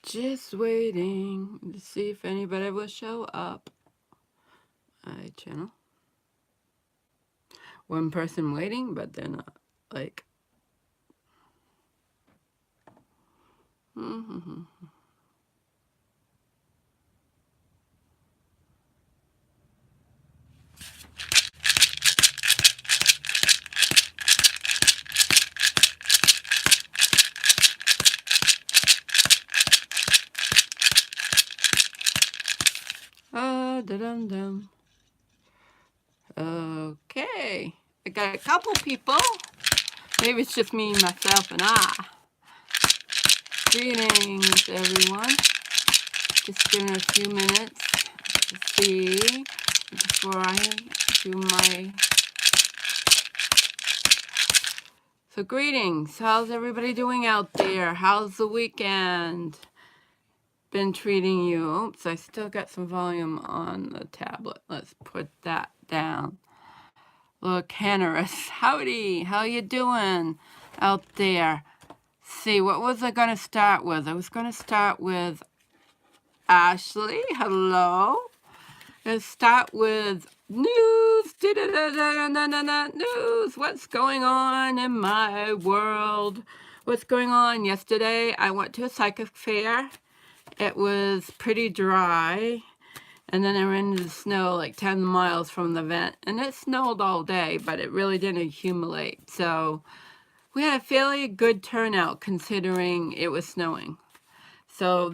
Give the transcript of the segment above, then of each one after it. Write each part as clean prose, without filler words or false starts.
Just waiting to see if anybody will show up. My channel. One person waiting, but they're not like. Da-dum-dum. Okay. I got a couple people. Maybe it's just me, myself, and I. Greetings, everyone. Just giving a few minutes to see before I do my... So greetings. How's everybody doing out there? How's the weekend been treating you? Oops, I still got some volume on the tablet. Let's put that down. Look, Hennerus. Howdy. How you doing out there? See, what was I going to start with? I was going to start with Ashley. Hello. Let's start with news. News. What's going on in my world? What's going on? Yesterday, I went to a psychic fair. It was pretty dry. And then I ran into the snow like 10 miles from the event. And it snowed all day, but it really didn't accumulate. So we had a fairly good turnout considering it was snowing. So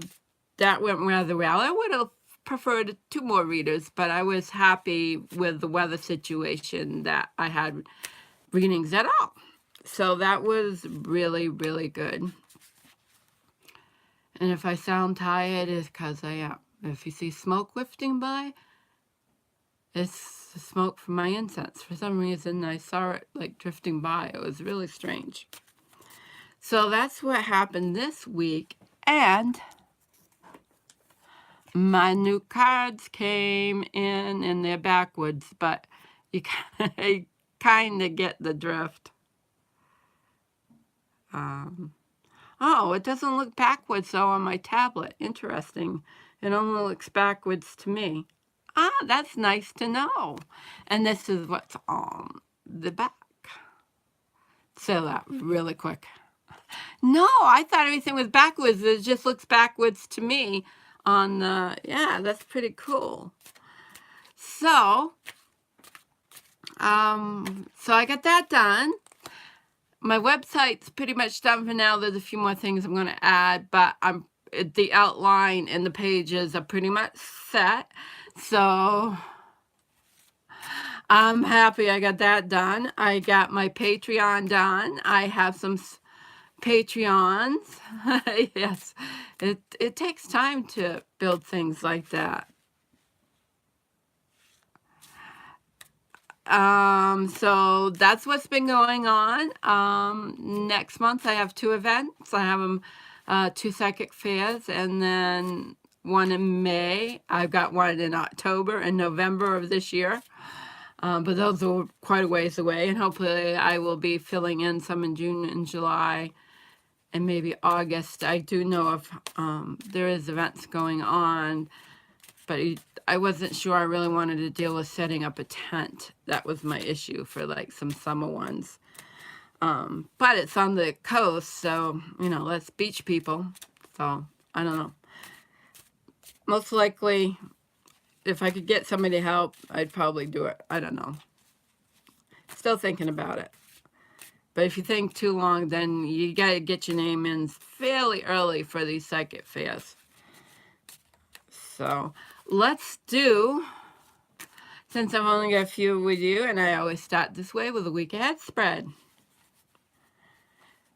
that went rather well. I would have preferred 2 more readers, but I was happy with the weather situation that I had readings at all. So that was really, really good. And if I sound tired, it's because I am. If you see smoke wafting by, it's the smoke from my incense. For some reason, I saw it like drifting by. It was really strange. So that's what happened this week. And my new cards came in and they're backwards, but you kind of get the drift. Oh, it doesn't look backwards though on my tablet. Interesting. It only looks backwards to me. Ah, that's nice to know. And this is what's on the back. So that really quick. No, I thought everything was backwards. It just looks backwards to me on the, yeah, that's pretty cool. So I got that done. My website's pretty much done for now. There's a few more things I'm going to add, but the outline and the pages are pretty much set. So I'm happy I got that done. I got my Patreon done. I have some Patreons. Yes, it takes time to build things like that. So that's what's been going on. Next month I have 2 events. I have them 2 psychic fairs, and then one in May. I've got one in October and November of this year. But those are quite a ways away, and hopefully I will be filling in some in June and July and maybe August. I do know if there is events going on, but I wasn't sure I really wanted to deal with setting up a tent. That was my issue for like some summer ones. But it's on the coast, so, you know, that's beach people. So, I don't know. Most likely, if I could get somebody to help, I'd probably do it. I don't know. Still thinking about it. But if you think too long, then you got to get your name in fairly early for these psychic fairs. So let's do, since I've only got a few with you, and I always start this way with a week ahead spread.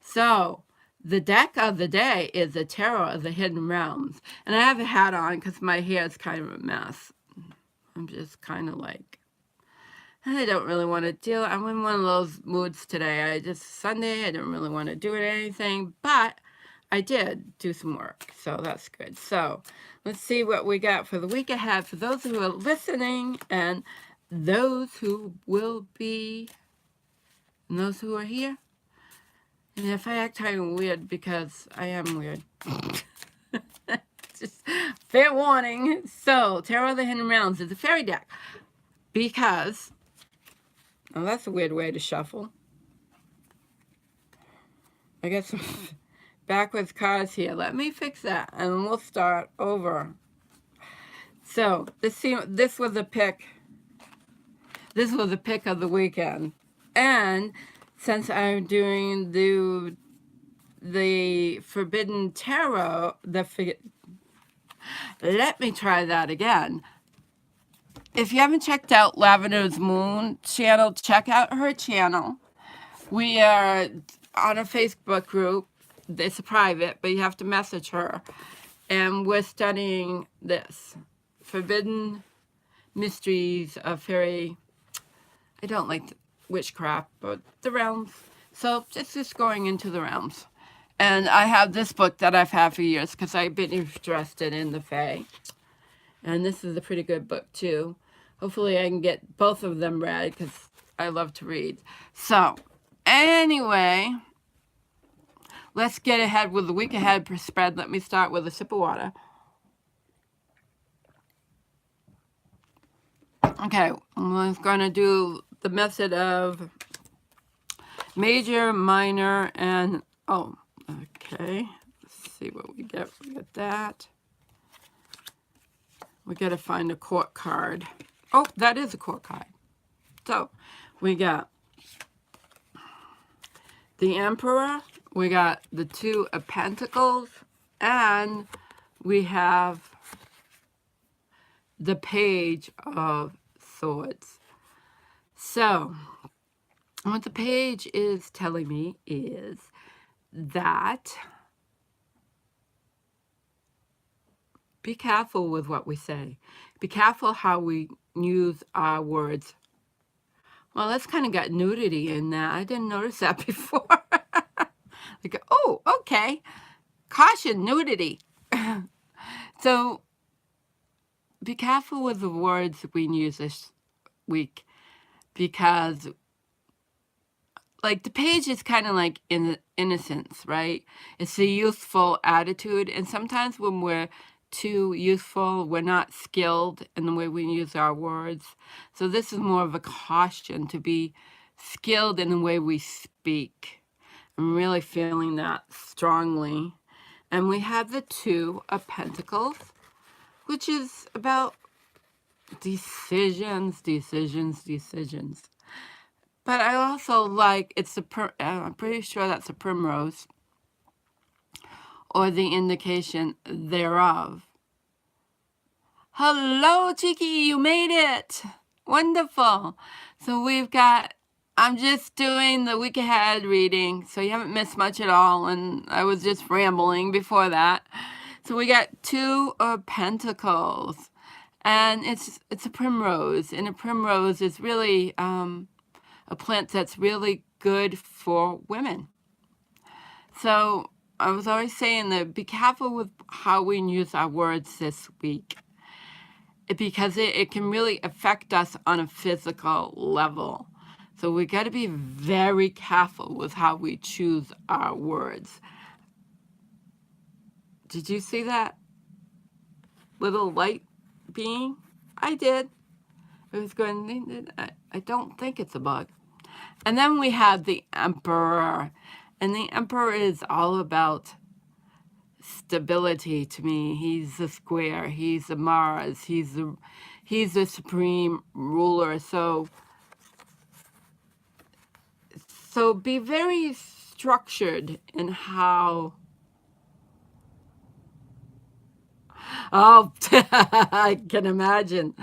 So the deck of the day is the Tarot of the Hidden Realms. And I have a hat on because my hair is kind of a mess. I'm just kind of like, I don't really want to deal. I'm in one of those moods today. Sunday, I didn't really want to do anything, but I did do some work, so that's good. So let's see what we got for the week ahead for those who are listening and those who will be, and those who are here. And if I act kind of weird, because I am weird. Just fair warning. So, Tarot of the Hidden Realms is a fairy deck because, oh, that's a weird way to shuffle. I guess backwards cards here. Let me fix that and we'll start over. So, this was a pick. This was a pick of the weekend. And since I'm doing the Forbidden Tarot, let me try that again. If you haven't checked out Lavender's Moon channel, check out her channel. We are on a Facebook group. It's private, but you have to message her. And we're studying this. Forbidden Mysteries of Fairy. I don't like witchcraft, but the realms. So it's just going into the realms. And I have this book that I've had for years because I've been interested in the Fae. And this is a pretty good book too. Hopefully I can get both of them read because I love to read. So anyway, let's get ahead with the week ahead spread. Let me start with a sip of water. Okay, I'm going to do the method of major, minor, and, oh, okay. Let's see what we get. We get that. We got to find a court card. Oh, that is a court card. So, we got the Emperor, we got the Two of Pentacles, and we have the Page of Swords. So, what the page is telling me is that be careful with what we say. Be careful how we use our words. Well, that's kind of got nudity in that. I didn't notice that before. Like, oh, okay. Caution, nudity. So, be careful with the words we use this week because, like, the page is kind of like innocence, right? It's a youthful attitude. And sometimes when we're too youthful, we're not skilled in the way we use our words. So this is more of a caution to be skilled in the way we speak. I'm really feeling that strongly. And we have the Two of Pentacles, which is about decisions. But I also like, I'm pretty sure that's a primrose, or the indication thereof. Hello, Cheeky, you made it. Wonderful. So we've got, I'm just doing the week ahead reading, so you haven't missed much at all, and I was just rambling before that. So we got Two of Pentacles, and it's a primrose, and a primrose is really a plant that's really good for women. So I was always saying that be careful with how we use our words this week, because it can really affect us on a physical level. So we got to be very careful with how we choose our words. Did you see that little light being? I did. It was going, I don't think it's a bug. And then we have the Emperor. And the Emperor is all about stability to me. He's the square. He's the Mars. He's the supreme ruler. So be very structured in how... Oh, I can imagine.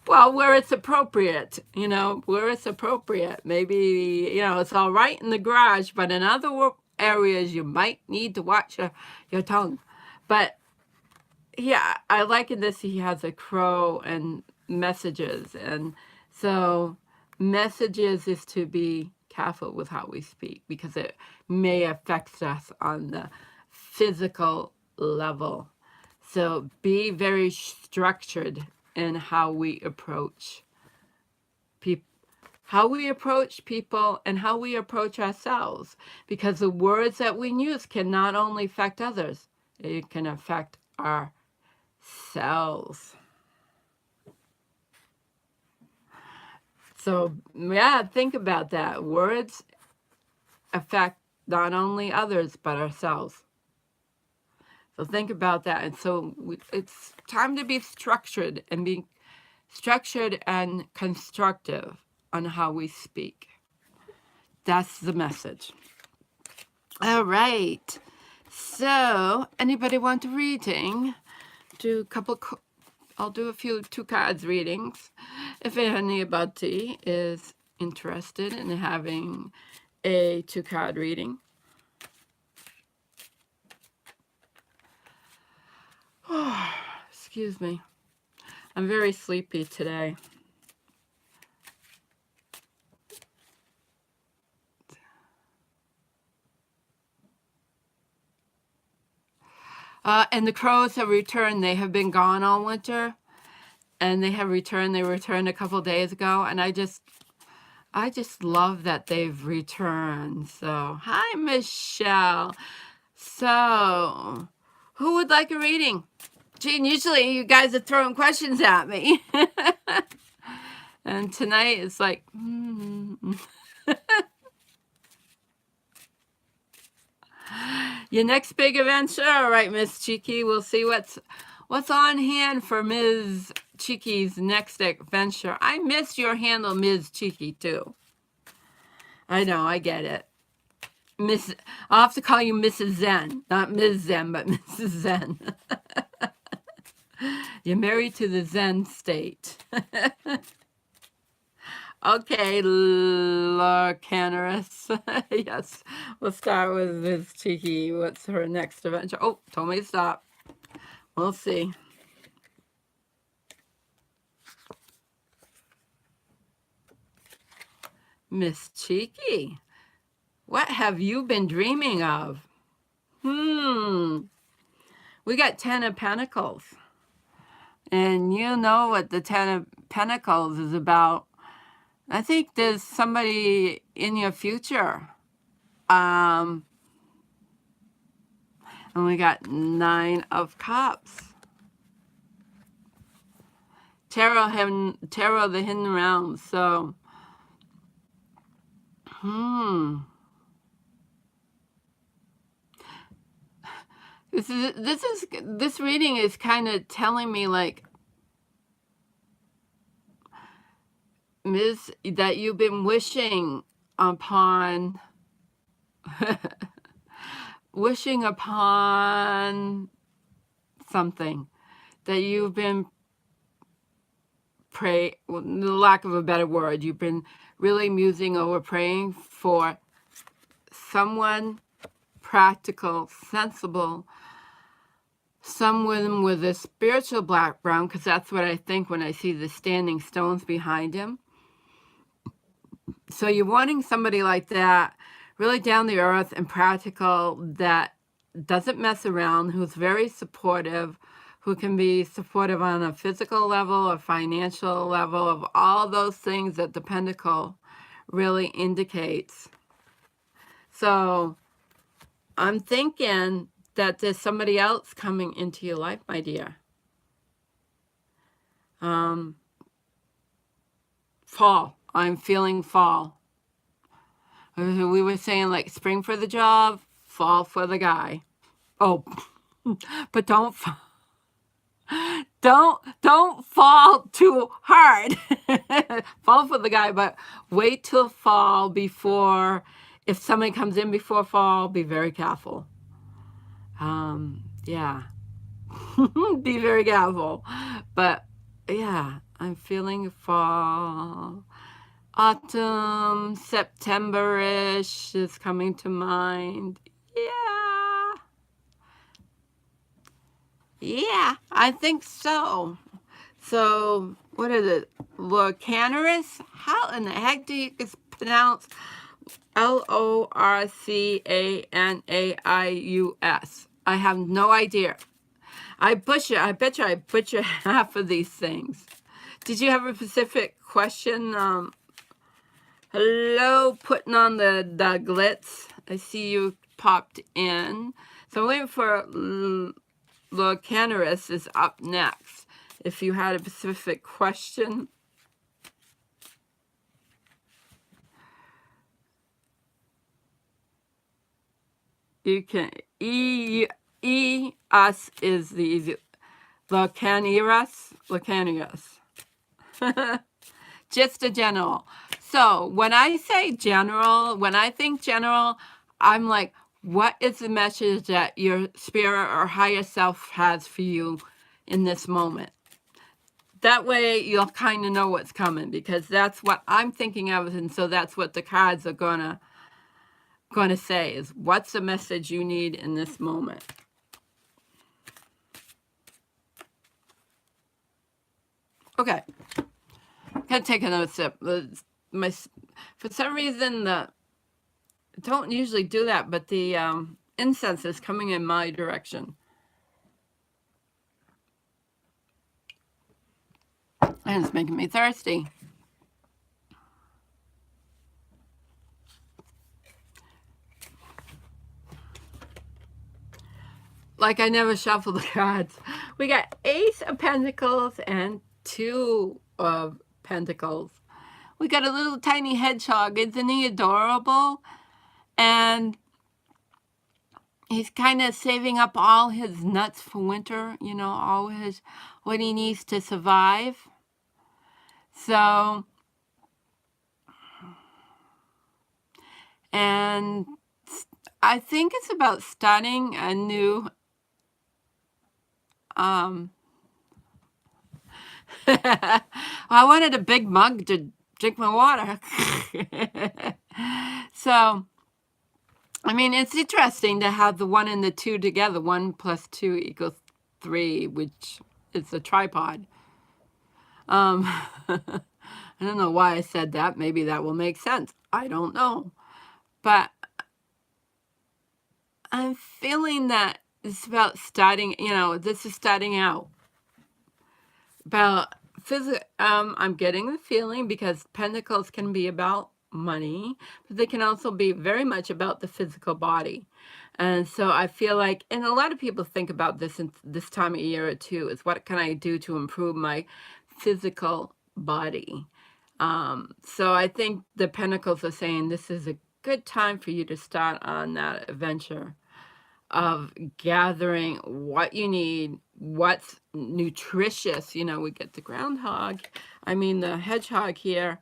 Well, where it's appropriate, where it's appropriate. Maybe, it's all right in the garage, but in other areas, you might need to watch your tongue. But, yeah, I like in this, he has a crow and messages. And so messages is to be careful with how we speak because it may affect us on the physical level. So be very structured in how we approach people, and how we approach ourselves, because the words that we use can not only affect others, It can affect our cells. So, yeah, think about that. Words affect not only others, but ourselves. So think about that. And so it's time to be structured and constructive on how we speak. That's the message. All right. So, anybody want a reading? I'll do a few 2 cards readings. If anybody is interested in having a 2 card reading. Oh, excuse me. I'm very sleepy today. And the crows have returned. They have been gone all winter, and they have returned. They returned a couple days ago, and I just love that they've returned. So, hi, Michelle. So, who would like a reading? Gene, usually you guys are throwing questions at me. And tonight it's like, Your next big adventure? All right, Miss Cheeky. We'll see what's on hand for Ms. Cheeky's next adventure. I miss your handle, Ms. Cheeky, too. I know, I get it. I'll have to call you Mrs. Zen. Not Ms. Zen, but Mrs. Zen. You're married to the Zen state. Okay, Larcanerus. Yes, we'll start with Ms. Cheeky. What's her next adventure? Oh, told me to stop. We'll see. Miss Cheeky, what have you been dreaming of? We got 10 of Pentacles. And you know what the 10 of Pentacles is about. I think there's somebody in your future. And we got 9 of Cups. Tarot, the hidden realm. So, this reading is kind of telling me, like, Ms., that you've been wishing upon something, that you've been lack of a better word, you've been really musing over praying for someone practical, sensible, someone with a spiritual background, because that's what I think when I see the standing stones behind him. So you're wanting somebody like that, really down the earth and practical, that doesn't mess around, who's very supportive, who can be supportive on a physical level, a financial level, of all those things that the Pentacle really indicates. So I'm thinking that there's somebody else coming into your life, my dear. Fall. I'm feeling fall. We were saying, like, spring for the job, fall for the guy. Oh, but don't fall too hard. Fall for the guy, but wait till fall before, if somebody comes in before fall, be very careful. Yeah. Be very careful. But yeah, I'm feeling fall. Autumn, September-ish is coming to mind. Yeah, I think so. So, what is it? Lorcanarus? How in the heck do you pronounce Lorcanaius? I have no idea. I bet you I butcher half of these things. Did you have a specific question? Hello, putting on the glitz. I see you popped in. So I'm waiting for Locanerus is up next. If you had a specific question. You can us is the easy. Locanerus. Just a general. So when I say general, when I think general, I'm like, what is the message that your spirit or higher self has for you in this moment? That way you'll kind of know what's coming, because that's what I'm thinking of, and so that's what the cards are gonna say is, what's the message you need in this moment? Okay, gotta take another sip. For some reason, I don't usually do that, but the incense is coming in my direction. And it's making me thirsty. Like I never shuffle the cards. We got Ace of Pentacles and Two of Pentacles. We got a little tiny hedgehog. Isn't he adorable? And he's kind of saving up all his nuts for winter, you know, all his what he needs to survive. So, and I think it's about starting a new I wanted a big mug to drink my water. So, I mean, it's interesting to have the 1 and the 2 together. 1 + 2 = 3, which is a tripod. I don't know why I said that. Maybe that will make sense. I don't know. But I'm feeling that it's about starting, you know, this is starting out. About physical, I'm getting the feeling, because Pentacles can be about money, but they can also be very much about the physical body. And so I feel like, and a lot of people think about this in this time of year too, is what can I do to improve my physical body? So I think the Pentacles are saying this is a good time for you to start on that adventure of gathering what you need, what's nutritious. You know, we get the groundhog, I mean the hedgehog here.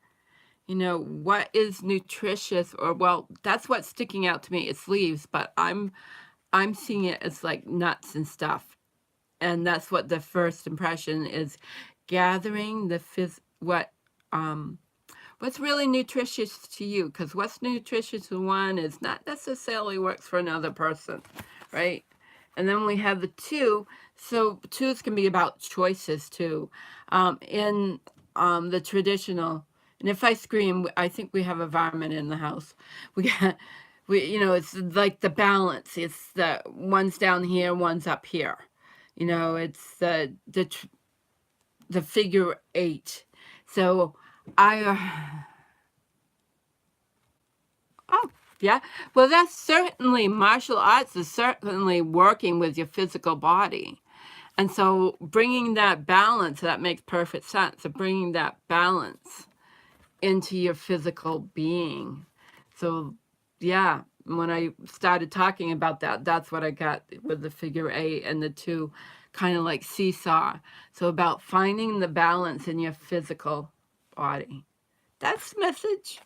You know, what is nutritious, or, well, that's what's sticking out to me. It's leaves, but I'm seeing it as like nuts and stuff. And that's what the first impression is, gathering the what's really nutritious to you, because what's nutritious to one is not necessarily works for another person, right? And then we have the 2. So 2s can be about choices too. In the traditional, and if I scream, I think we have a varmint in the house. You know, it's like the balance. It's the one's down here, one's up here. You know, it's the figure 8. So oh, yeah. Well, that's certainly, martial arts is certainly working with your physical body. And so bringing that balance, that makes perfect sense, of bringing that balance into your physical being. So, yeah, when I started talking about that, that's what I got with the figure 8 and the 2, kind of like seesaw. So about finding the balance in your physical body. That's the message.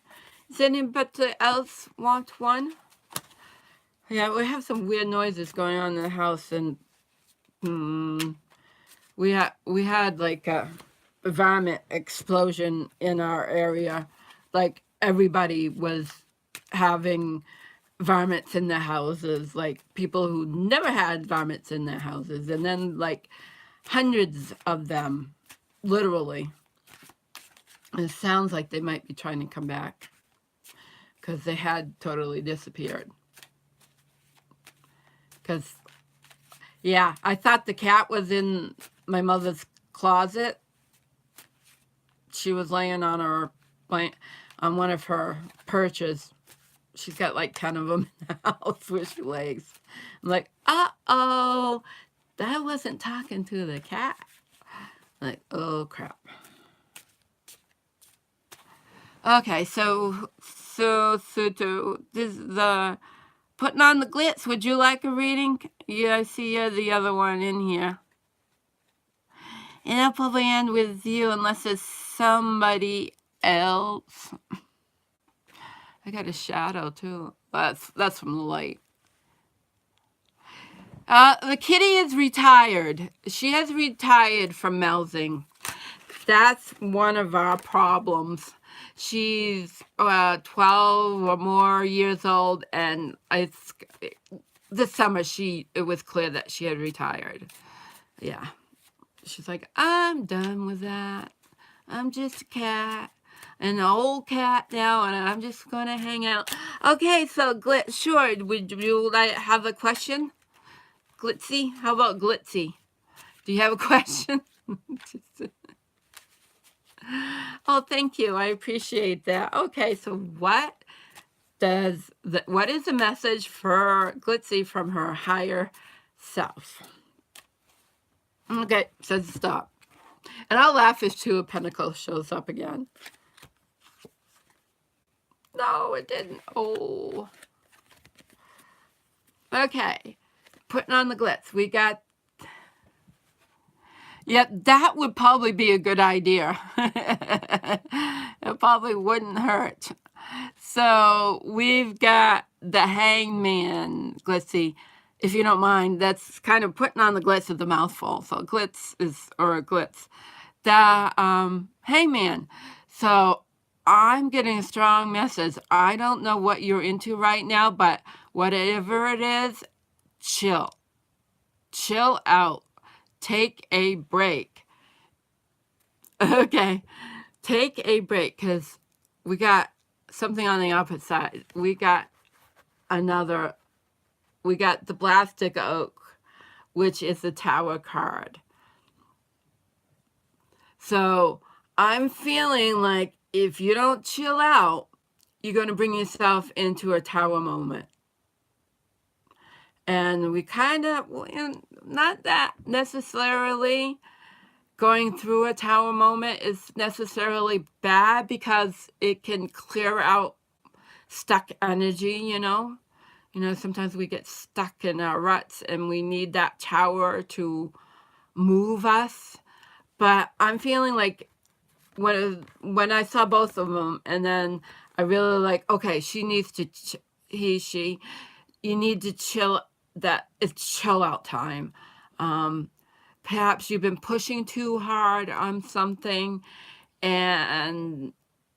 Does anybody else want one? Yeah, we have some weird noises going on in the house, and we had like a varmint explosion in our area. Like everybody was having varmints in their houses, like people who never had varmints in their houses, and then like hundreds of them, literally. And it sounds like they might be trying to come back, because they had totally disappeared. Because, yeah, I thought the cat was in my mother's closet. She was laying on one of her perches, she's got like 10 of them in the house with legs. I'm like, uh-oh, that wasn't talking to the cat. Like, oh crap. Okay, so this is the putting on the glitz. Would you like a reading? Yeah, I see the other one in here. And I'll probably end with you unless it's somebody else. I got a shadow too. That's from the light. The kitty is retired. She has retired from mouthing. That's one of our problems. She's 12 or more years old, and this summer it was clear that she had retired. Yeah. She's like, I'm done with that. I'm just a cat, an old cat now, and I'm just going to hang out. Okay, so sure, would you like have a question? Glitzy? How about Glitzy? Do you have a question? Oh, thank you. I appreciate that. Okay, so what is the message for Glitzy from her higher self? Okay, says stop. And I'll laugh if Two of Pentacles shows up again. No, it didn't. Oh. Okay. Putting on the glitz. We got... Yeah, that would probably be a good idea. It probably wouldn't hurt. So we've got the Hangman, Glitzy. If you don't mind, that's kind of putting on the glitz of the mouthful. So glitz is, or a glitz. The Hangman. So I'm getting a strong message. I don't know what you're into right now, but whatever it is, chill. Chill out. Take a break. Okay. Take a break, because we got something on the opposite side. We got the Blastic Oak, which is the Tower card. So I'm feeling like if you don't chill out, you're going to bring yourself into a Tower moment. And we kind of, not that necessarily going through a Tower moment is necessarily bad, because it can clear out stuck energy, you know? Sometimes we get stuck in our ruts and we need that Tower to move us. But I'm feeling like when I saw both of them, and then I really like, okay, she needs to, she, you need to chill. That it's chill out time. Perhaps you've been pushing too hard on something, and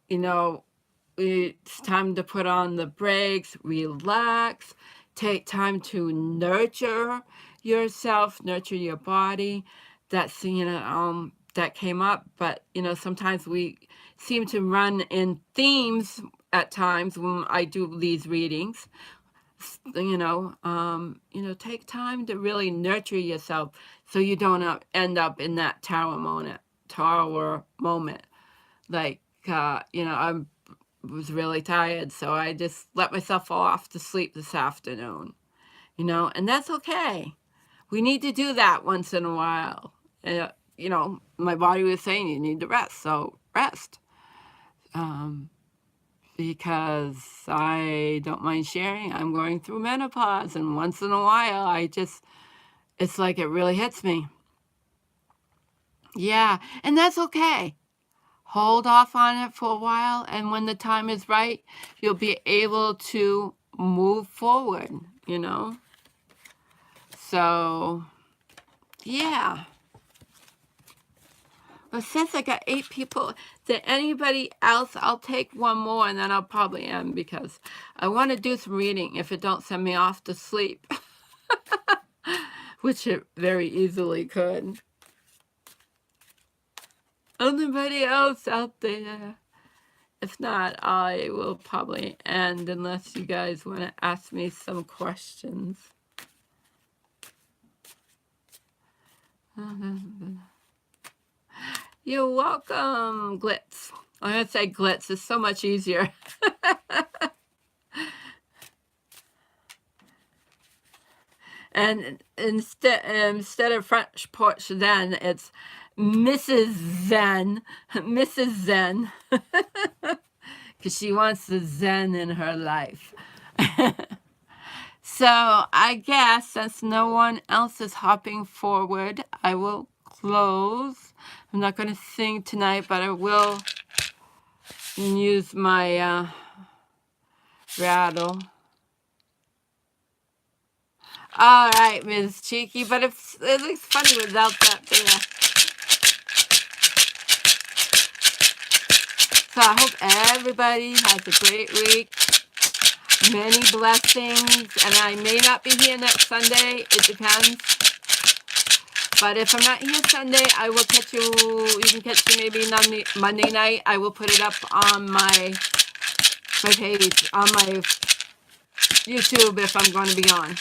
it's time to put on the brakes, relax, take time to nurture yourself, nurture your body. That's that came up, but sometimes we seem to run in themes at times when I do these readings. Take time to really nurture yourself so you don't end up in that tower moment. Like, I was really tired, so I just let myself fall off to sleep this afternoon, and that's okay. We need to do that once in a while. My body was saying you need to rest, so rest. Because I don't mind sharing, I'm going through menopause, and once in a while, it's like it really hits me. Yeah, and that's okay. Hold off on it for a while, and when the time is right, you'll be able to move forward, So, yeah. But since I got 8 people, to anybody else, I'll take one more and then I'll probably end, because I want to do some reading if it don't send me off to sleep, which it very easily could. Anybody else out there? If not, I will probably end unless you guys want to ask me some questions. You're welcome, Glitz. I'm going to say Glitz. It's so much easier. And instead of French porch Zen, it's Mrs. Zen, Mrs. Zen, because she wants the Zen in her life. So I guess since no one else is hopping forward, I will close. I'm not going to sing tonight, but I will use my rattle. All right, Ms. Cheeky, but it looks funny without that there. So I hope everybody has a great week. Many blessings, and I may not be here next Sunday. It depends. But if I'm not here Sunday, I will catch you. You can catch me maybe Monday night. I will put it up on my page, on my YouTube if I'm going to be on.